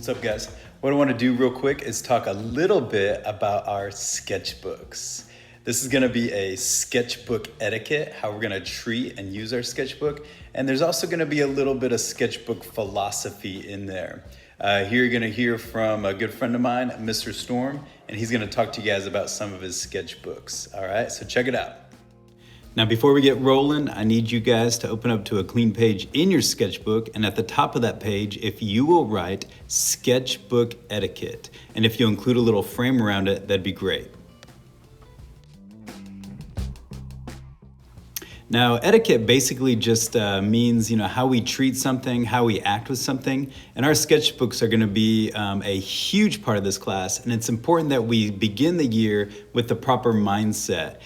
What's up, guys? What I want to do real quick is talk a little bit about our sketchbooks. This is going to be a sketchbook etiquette, how we're going to treat and use our sketchbook. And there's also going to be a little bit of sketchbook philosophy in there. Here you're going to hear from a good friend of mine, Mr. Storm, and he's going to talk to you guys about some of his sketchbooks. All right, so check it out. Now, before we get rolling, I need you guys to open up to a clean page in your sketchbook. And at the top of that page, if you will write Sketchbook Etiquette, and if you'll include a little frame around it, that'd be great. Now, etiquette basically just means, how we treat something, how we act with something. And our sketchbooks are going to be a huge part of this class. And it's important that we begin the year with the proper mindset.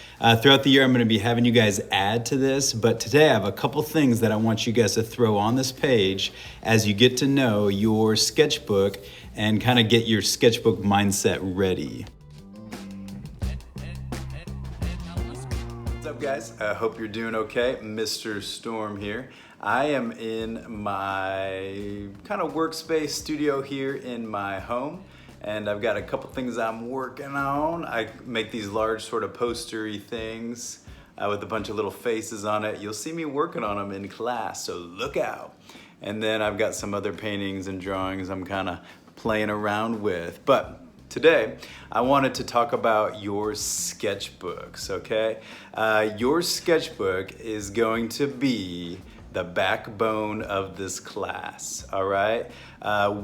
Throughout the year, I'm going to be having you guys add to this. But today, I have a couple things that I want you guys to throw on this page as you get to know your sketchbook and kind of get your sketchbook mindset ready. What's up, guys? I hope you're doing okay. Mr. Storm here. I am in my kind of workspace studio here in my home, and I've got a couple things I'm working on. I make these large sort of postery things with a bunch of little faces on it. You'll see me working on them in class, so look out. And then I've got some other paintings and drawings I'm kind of playing around with. But today, I wanted to talk about your sketchbooks, okay? Your sketchbook is going to be the backbone of this class, all right?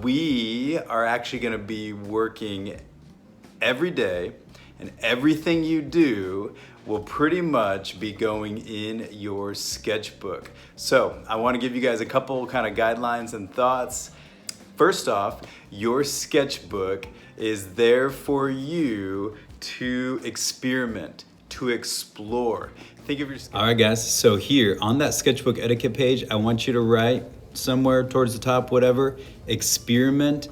We are actually gonna be working every day, and everything you do will pretty much be going in your sketchbook. So I wanna give you guys a couple kind of guidelines and thoughts. First off, your sketchbook is there for you to experiment, to explore. Think of your sketchbook. All right, guys, so here on that sketchbook etiquette page, I want you to write somewhere towards the top, whatever, experiment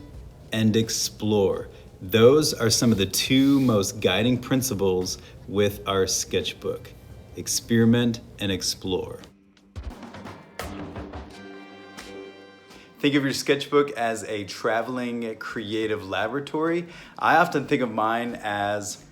and explore. Those are some of the two most guiding principles with our sketchbook. Experiment and explore. Think of your sketchbook as a traveling creative laboratory. I often think of mine as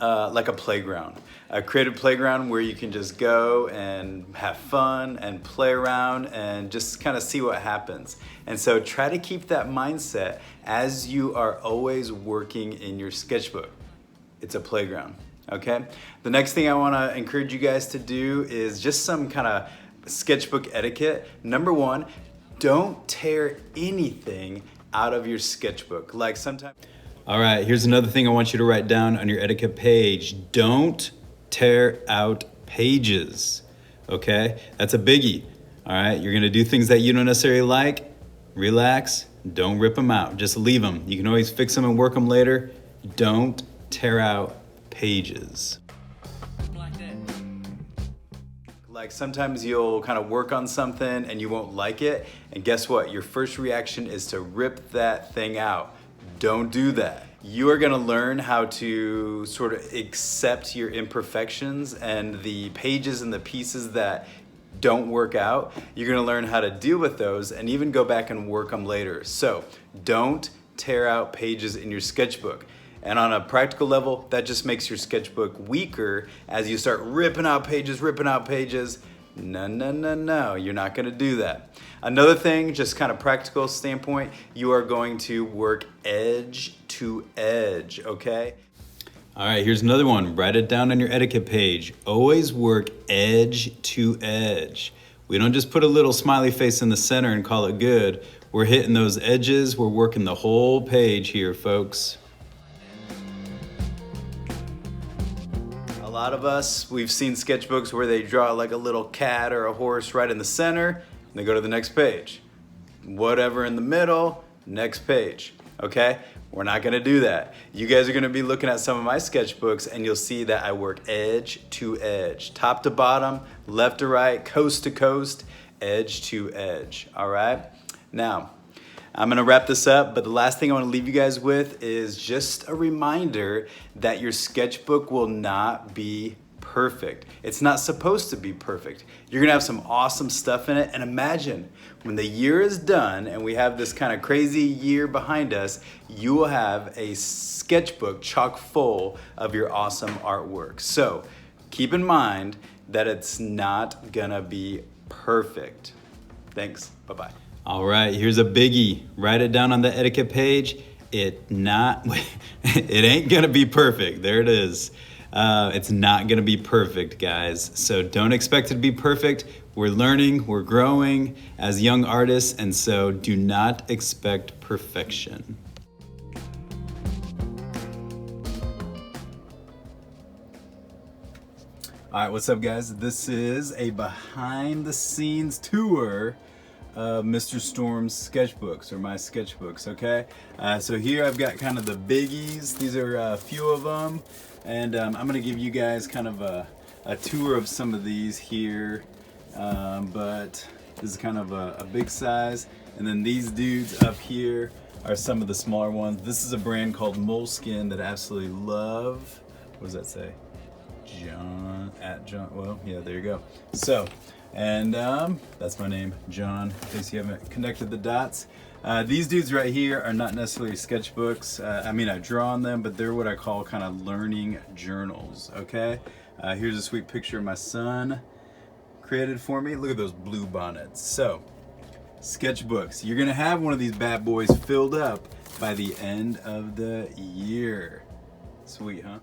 like a playground, a creative playground where you can just go and have fun and play around and just kind of see what happens. And so try to keep that mindset as you are always working in your sketchbook. It's a playground, okay? The next thing I want to encourage you guys to do is just some kind of sketchbook etiquette. Number one, don't tear anything out of your sketchbook. Like sometimes. All right, here's another thing I want you to write down on your etiquette page. Don't tear out pages, okay? That's a biggie, all right? You're gonna do things that you don't necessarily like. Relax, don't rip them out, just leave them. You can always fix them and work them later. Don't tear out pages. Like sometimes you'll kind of work on something and you won't like it, and guess what? Your first reaction is to rip that thing out. Don't do that. You are gonna learn how to sort of accept your imperfections and the pages and the pieces that don't work out. You're gonna learn how to deal with those and even go back and work them later. So don't tear out pages in your sketchbook. And on a practical level, that just makes your sketchbook weaker as you start ripping out pages. No, you're not gonna do that. Another thing, just kind of practical standpoint, you are going to work edge to edge, okay? All right, here's another one. Write it down on your etiquette page. Always work edge to edge. We don't just put a little smiley face in the center and call it good. We're hitting those edges. We're working the whole page here, folks. A lot of us, we've seen sketchbooks where they draw like a little cat or a horse right in the center, and they go to the next page. Whatever in the middle, next page, okay? We're not gonna do that. You guys are gonna be looking at some of my sketchbooks and you'll see that I work edge to edge, top to bottom, left to right, coast to coast, edge to edge, all right? Now, I'm gonna wrap this up, but the last thing I wanna leave you guys with is just a reminder that your sketchbook will not be perfect. It's not supposed to be perfect. You're gonna have some awesome stuff in it, and imagine when the year is done and we have this kind of crazy year behind us, you will have a sketchbook chock full of your awesome artwork. So keep in mind that it's not gonna be perfect. Thanks, bye-bye. All right, here's a biggie. Write it down on the etiquette page. It ain't gonna be perfect. There it is. It's not gonna be perfect, guys. So don't expect it to be perfect. We're learning, we're growing as young artists, and so do not expect perfection. All right, what's up, guys? This is a behind the scenes tour of Mr. Storm's sketchbooks, or my sketchbooks, okay? So here I've got kind of the biggies. These are a few of them, and I'm gonna give you guys kind of a tour of some of these here, but this is kind of a big size. And then these dudes up here are some of the smaller ones. This is a brand called Moleskin that I absolutely love. What does that say? John, well, yeah, there you go. So, and that's my name, John, in case you haven't connected the dots. These dudes right here are not necessarily sketchbooks. I mean, I draw on them, but they're what I call kind of learning journals, okay? Here's a sweet picture of my son created for me. Look at those blue bonnets. So, sketchbooks. You're gonna have one of these bad boys filled up by the end of the year. Sweet, huh?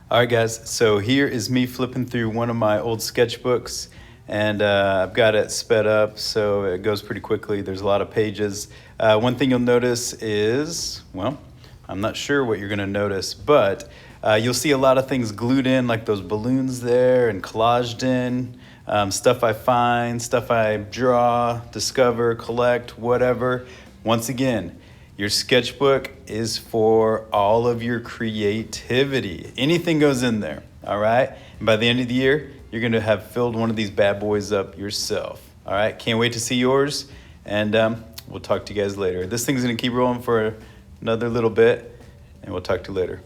All right, guys, so here is me flipping through one of my old sketchbooks, and I've got it sped up so it goes pretty quickly. There's a lot of pages. One thing you'll notice is, well, I'm not sure what you're gonna notice, but you'll see a lot of things glued in, like those balloons there, and collaged in, stuff I find, stuff I draw, discover, collect, whatever. Once again, your sketchbook is for all of your creativity. Anything goes in there, all right? And by the end of the year, you're gonna have filled one of these bad boys up yourself, all right? Can't wait to see yours, and we'll talk to you guys later. This thing's gonna keep rolling for another little bit, and we'll talk to you later.